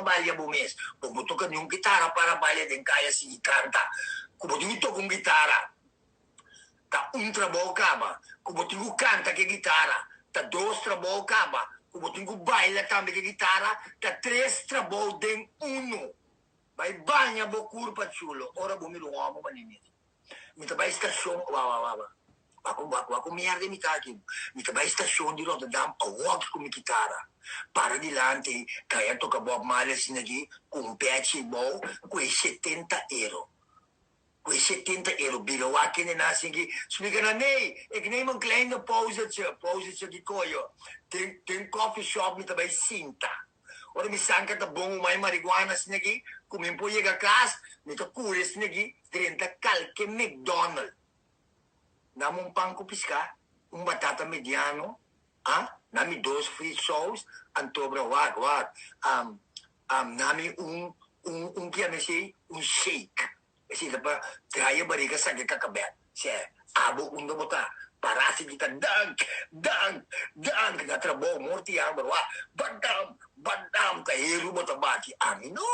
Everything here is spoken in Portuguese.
trabalha bom mês. Como toca nenhum guitarra para balha de caia se canta. Como tu toca com guitarra, tá trabalho acaba. Como tu canta que guitarra, tá dois trabalho acaba. Como tu baila também que guitarra, tá três trabalho de Vai banha bo curva chulo. Ora bo mi lo amo manini. Mi trabalha estação, Ako merda mi taki. Mi trabalha estação de Rotterdam, a walk com mi guitarra. Para dilante, kaya to ka Bob Marley sinagi, com pece bom, com 70 euro. Com 70 euro, bilo aqui na singi. Sumiga na nei, ik neem een kleine pauzetje die koyo. Tem coffee shop mi trabalha cinta. Ora mi sanka ta bom mai marijuana sinagi, kumim po yega class, mi ta kure sinagi, 30 calque McDonald's. Namong pangkupiska, batata mediano, nami dos free sauce, antobra wag, nami piano siya, shake. Kasi pa, kaya bariga sa kakabet. Siya, abo undo mo ta, para si kita dang, na trabaho, morti ang barwa, badam, kahiro mo ta bati, amino.